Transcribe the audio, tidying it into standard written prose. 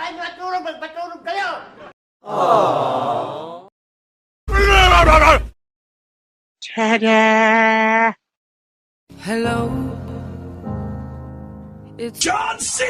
Saan nyo atulog? Magpatulog kayo! Ta-da! Hello, it's John C.